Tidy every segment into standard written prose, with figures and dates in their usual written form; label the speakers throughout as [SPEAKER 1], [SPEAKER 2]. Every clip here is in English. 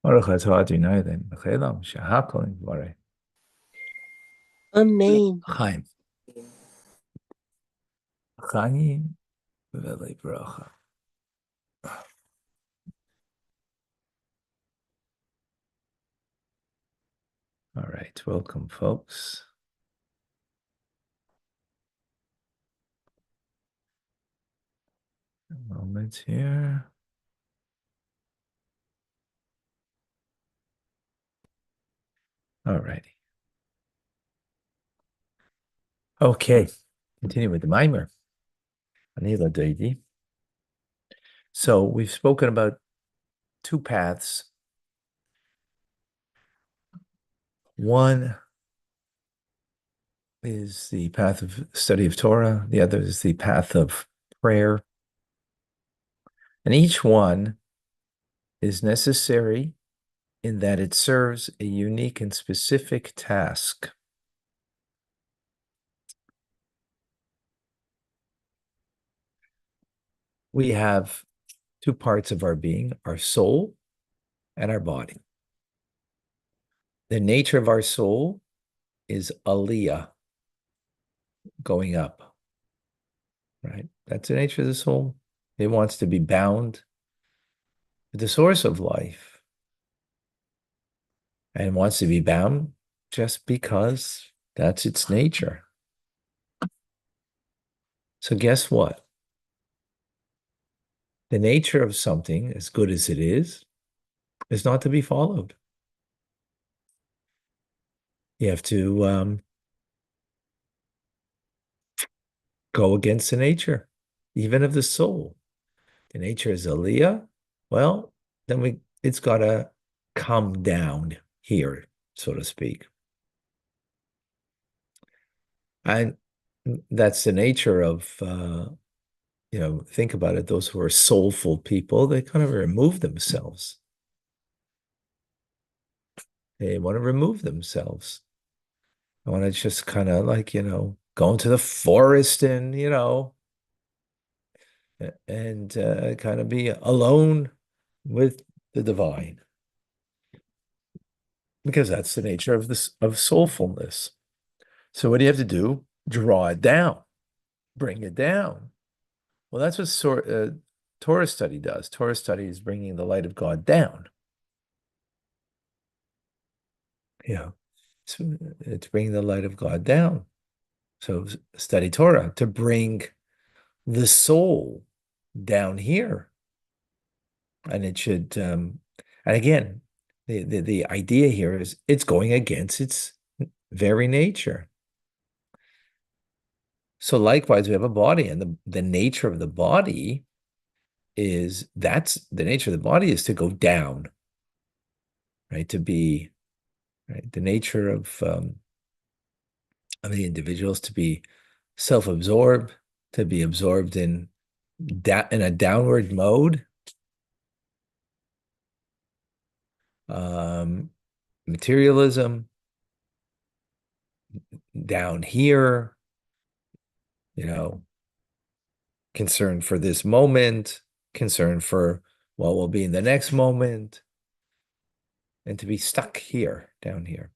[SPEAKER 1] Baruch atah Adonai Eloheinu melech haolam, shehakol nivare.
[SPEAKER 2] Amen.
[SPEAKER 1] Chaim. Chaim v'lei bracha. All right, welcome, folks. A moment here. All righty. Okay, continue with the mimer. Anila Deidi. So we've spoken about two paths. One is the path of study of Torah. The other is the path of prayer. And each one is necessary in that it serves a unique and specific task. We have two parts of our being, our soul and our body. The nature of our soul is aliyah, going up, right? That's the nature of the soul. It wants to be bound with the source of life and wants to be bound just because that's its nature. So guess what? The nature of something, as good as it is not to be followed. You have to go against the nature, even of the soul. The nature is aliyah. Well, then it's got to come down here, so to speak. And that's the nature of, think about it, those who are soulful people, they kind of remove themselves. They want to remove themselves. I want to just kind of like, go into the forest and, kind of be alone with the divine. Because that's the nature of of soulfulness. So what do you have to do? Draw it down, bring it down. Well, that's what Torah study does. Torah study is bringing the light of God down. It's bringing the light of God down. So study Torah to bring the soul down here. And it should, and again, the idea here is it's going against its very nature. So likewise, we have a body, and the nature of the body is the nature of the body is to go down, right? To be, right? The nature of the individuals to be self-absorbed, to be absorbed in a downward mode, materialism, down here, concern for this moment, concern for what will be in the next moment, and to be stuck here, down here.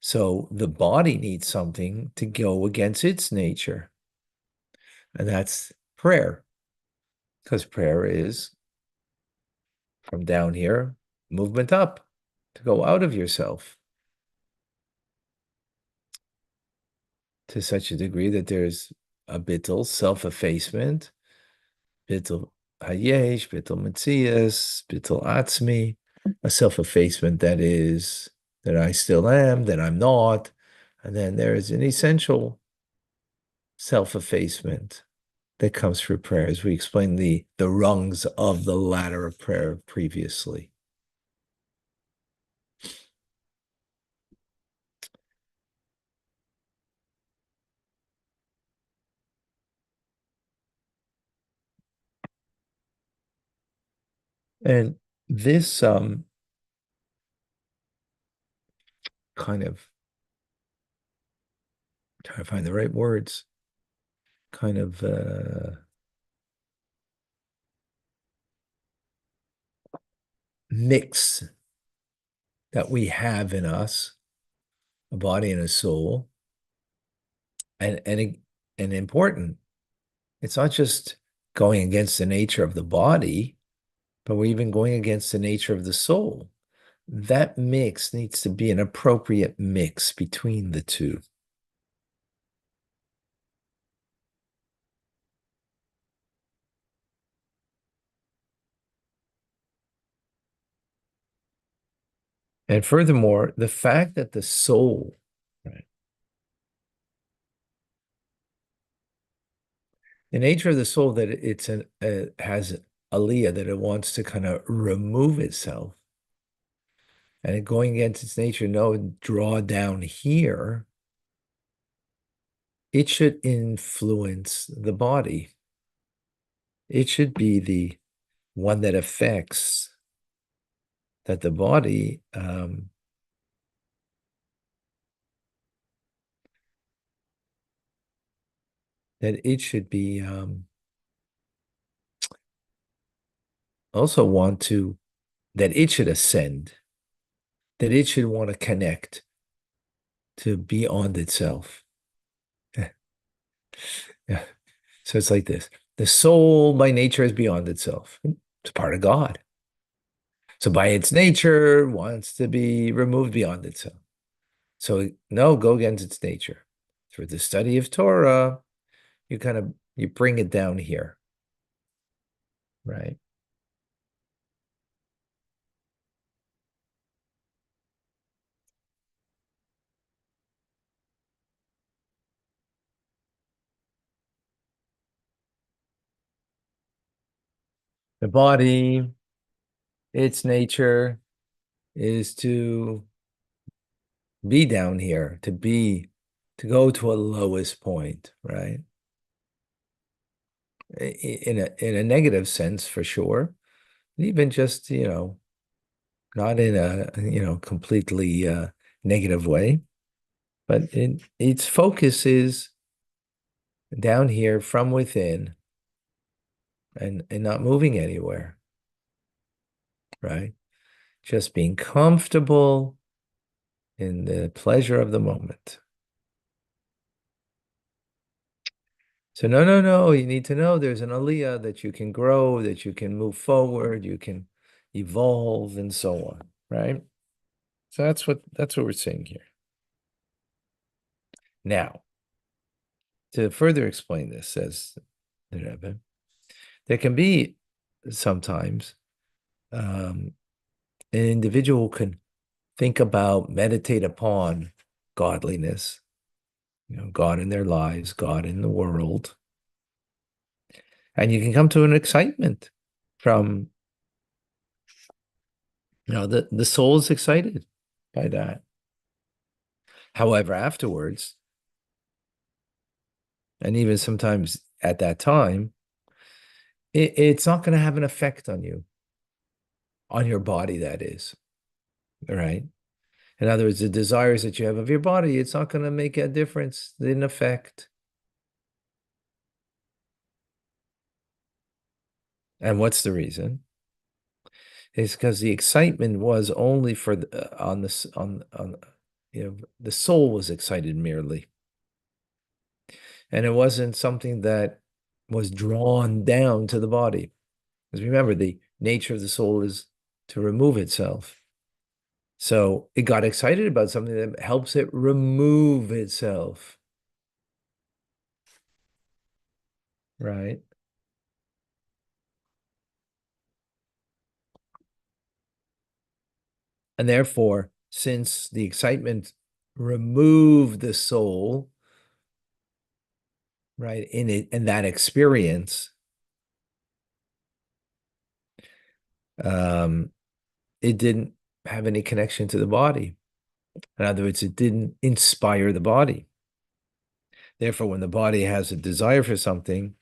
[SPEAKER 1] So the body needs something to go against its nature, and that's prayer, because prayer is from down here, movement up, to go out of yourself to such a degree that there's a bittul, self-effacement, bittul hayesh, bittul metzias, bittul atzmi, a self-effacement that is that I still am, that I'm not, and then there is an essential self-effacement that comes through prayer, as we explained the rungs of the ladder of prayer previously. And this kind of, trying to find the right words, kind of mix that we have in us, a body and a soul, and important. It's not just going against the nature of the body, but we're even going against the nature of the soul. That mix needs to be an appropriate mix between the two. And furthermore, the fact that the soul, right, the nature of the soul that it's has aliyah, that it wants to kind of remove itself, and it going against its nature, no, draw down here, it should influence the body. It should be the one that affects that the body that it should be also want to, that it should ascend, that it should want to connect to beyond itself. Yeah. So it's like this. The soul by nature is beyond itself. It's part of God. So by its nature wants to be removed beyond itself. So no, go against its nature. Through the study of Torah, you bring it down here, right? The body, its nature is to be down here, to go to a lowest point, right? In a negative sense, for sure. Even just, not in a, completely negative way, but its focus is down here from within and not moving anywhere, right? Just being comfortable in the pleasure of the moment. So no, no, no, you need to know there's an aliyah that you can grow, that you can move forward, you can evolve and so on, right? So that's what we're saying here. Now, to further explain this, says the Rebbe, there can be sometimes an individual can think about, meditate upon godliness, God in their lives, God in the world, and you can come to an excitement from, the soul is excited by that. However, afterwards, and even sometimes at that time, it's not going to have an effect on you, on your body, that is, right? In other words, the desires that you have of your body, it's not going to make a difference, it didn't affect. And what's the reason? It's because the excitement was only for on this on the soul was excited merely, and it wasn't something that was drawn down to the body. Because remember, the nature of the soul is to remove itself. So it got excited about something that helps it remove itself, right? And therefore, since the excitement removed the soul, right, in that experience, um, it didn't have any connection to the body. In other words, it didn't inspire the body. Therefore, when the body has a desire for something,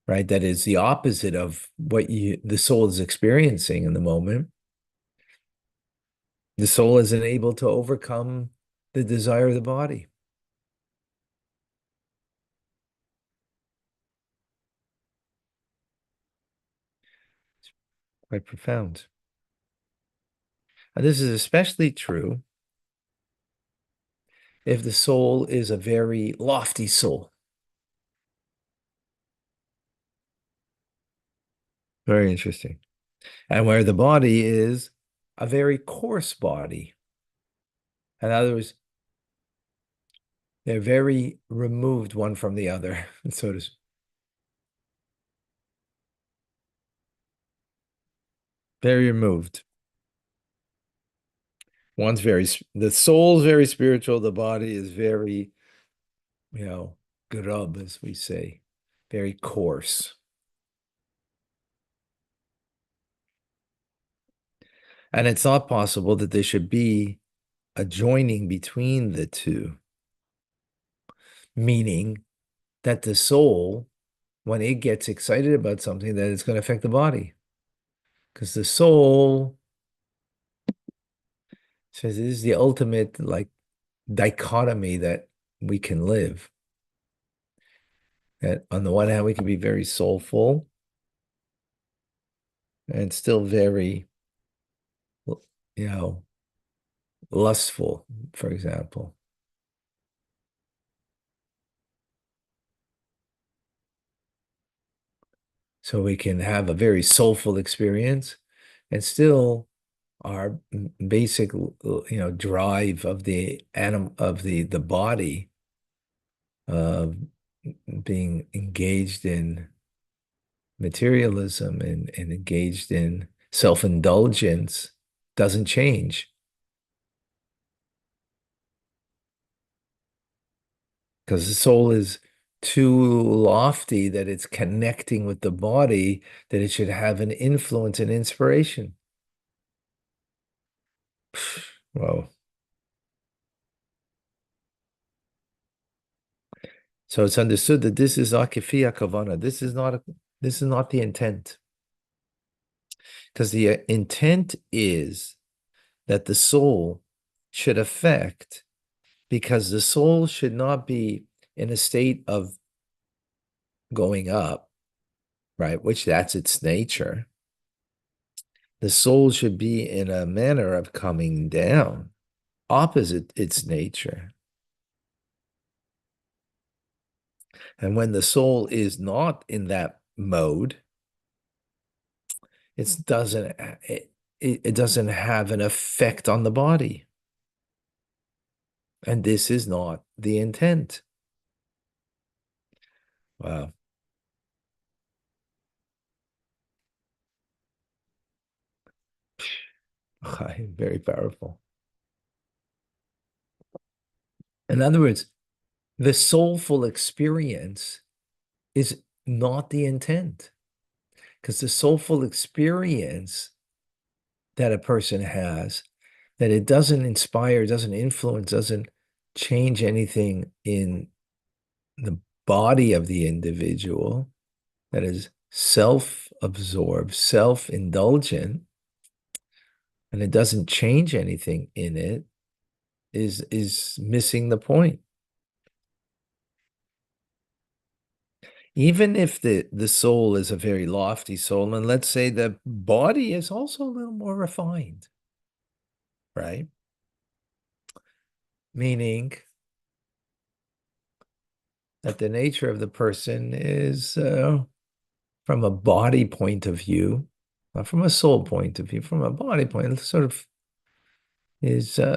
[SPEAKER 1] right, that is the opposite of what the soul is experiencing in the moment, the soul isn't able to overcome the desire of the body. Quite profound. And this is especially true if the soul is a very lofty soul. Very interesting. And where the body is a very coarse body. In other words, they're very removed one from the other, so to speak. Very removed. The soul's very spiritual, the body is very, grub, as we say, very coarse. And it's not possible that there should be a joining between the two, meaning that the soul, when it gets excited about something, that it's going to affect the body. Because the soul says this is the ultimate like dichotomy that we can live. That on the one hand, we can be very soulful and still very, you know, lustful, for example. So we can have a very soulful experience and still our basic, drive of the the body of being engaged in materialism and engaged in self-indulgence doesn't change because the soul is too lofty that it's connecting with the body, that it should have an influence and inspiration. Whoa. So it's understood that this is akifia kavana. This is not the intent. Because the intent is that the soul should affect, because the soul should not be in a state of going up, right? Which that's its nature. The soul should be in a manner of coming down, opposite its nature. And when the soul is not in that mode, it doesn't have an effect on the body. And this is not the intent. Wow. Very powerful. In other words, the soulful experience is not the intent, because the soulful experience that a person has, that it doesn't inspire, doesn't influence, doesn't change anything in the body of the individual, that is self-absorbed, self-indulgent, and it doesn't change anything in it, is missing the point. Even if the soul is a very lofty soul, and let's say the body is also a little more refined, right? Meaning that the nature of the person is, from a body point of view, not from a soul point of view, from a body point, sort of is, they're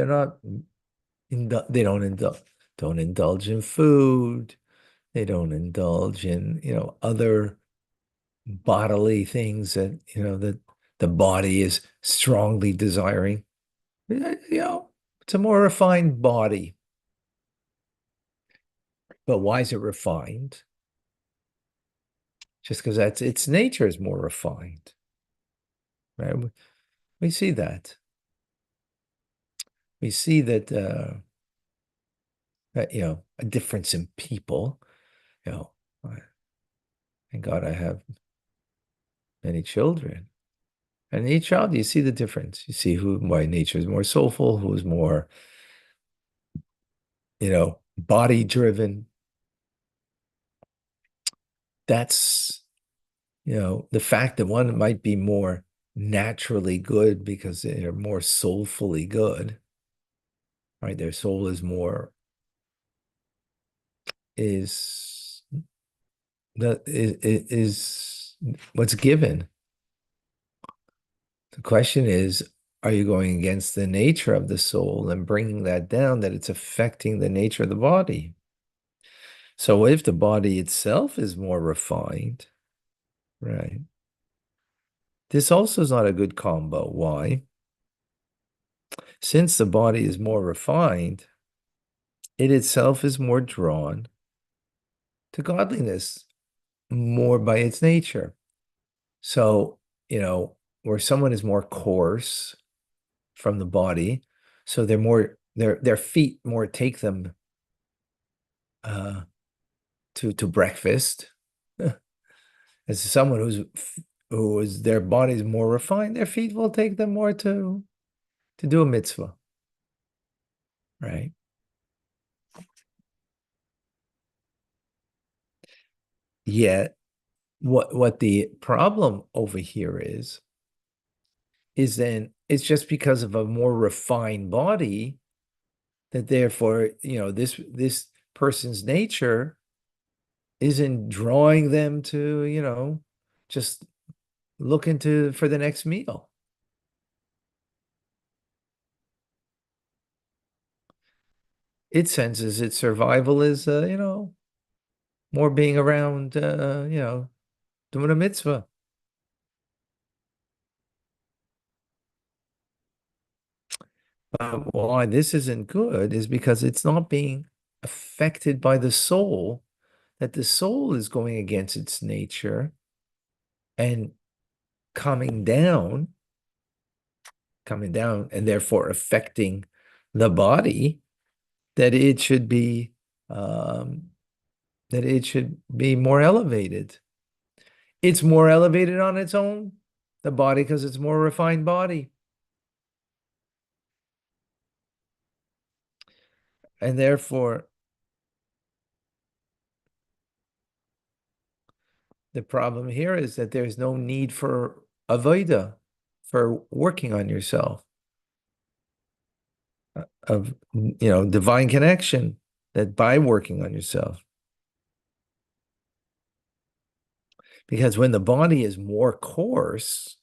[SPEAKER 1] not, they don't indulge in food. They don't indulge in, other bodily things that, that the body is strongly desiring. It's a more refined body. But why is it refined? Just because that's its nature is more refined, right? We see that. We see that, a difference in people. Thank God I have many children. And each child, you see the difference. You see who by nature is more soulful, who's more, body driven. that's, the fact that one might be more naturally good because they're more soulfully good, right? Their soul is is what's given. The question is, are you going against the nature of the soul and bringing that down, that it's affecting the nature of the body? So if the body itself is more refined, right? This also is not a good combo. Why? Since the body is more refined, it itself is more drawn to godliness, more by its nature. So, where someone is more coarse from the body, so their feet more take them uh to breakfast. As someone who is their body's more refined, their feet will take them more to do a mitzvah, right? Yet, what the problem over here is then it's just because of a more refined body that therefore, this person's nature isn't drawing them to, just looking for the next meal. It senses its survival is, more being around, doing a mitzvah. Why this isn't good is because it's not being affected by the soul, that the soul is going against its nature and coming down, and therefore affecting the body, that it should be um, more elevated. It's more elevated on its own, the body, because it's more refined body. And therefore, the problem here is that there's no need for avoda, for working on yourself, of divine connection, that by working on yourself. Because when the body is more coarse,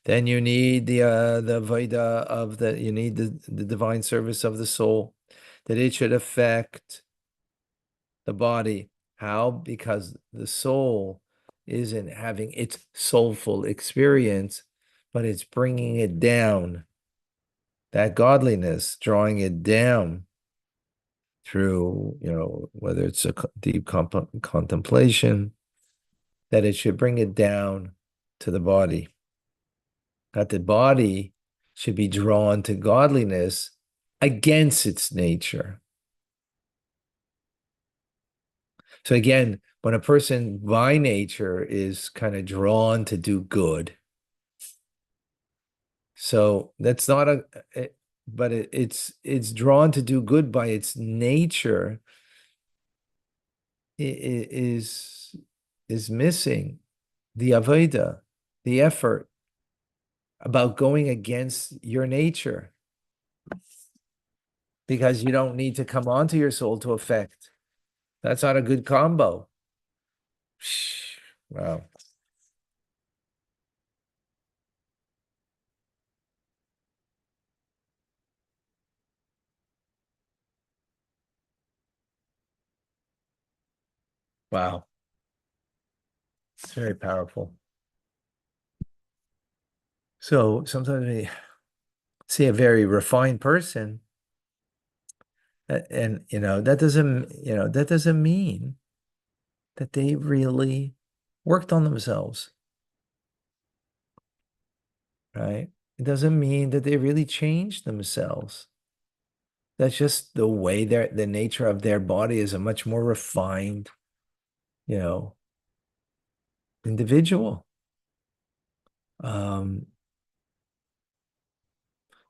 [SPEAKER 1] then you need the avoda you need the divine service of the soul, that it should affect the body. How? Because the soul isn't having its soulful experience, but it's bringing it down. That godliness, drawing it down through, whether it's a deep contemplation, that it should bring it down to the body. That the body should be drawn to godliness against its nature. So again, when a person by nature is kind of drawn to do good, so that's not but it's drawn to do good by its nature, is missing the avoda, the effort about going against your nature, because you don't need to come onto your soul to affect. That's not a good combo. Wow. Wow. It's very powerful. So sometimes we see a very refined person, and that doesn't mean that they really worked on themselves, right? It doesn't mean that they really changed themselves. That's just the way the nature of their body is a much more refined, you know, individual.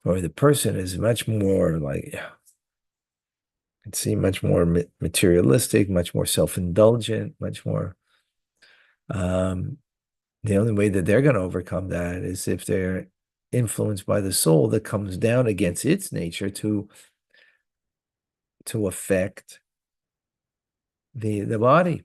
[SPEAKER 1] Or the person is much more like, it seems much more materialistic, much more self-indulgent, much more The only way that they're going to overcome that is if they're influenced by the soul that comes down against its nature to affect the body.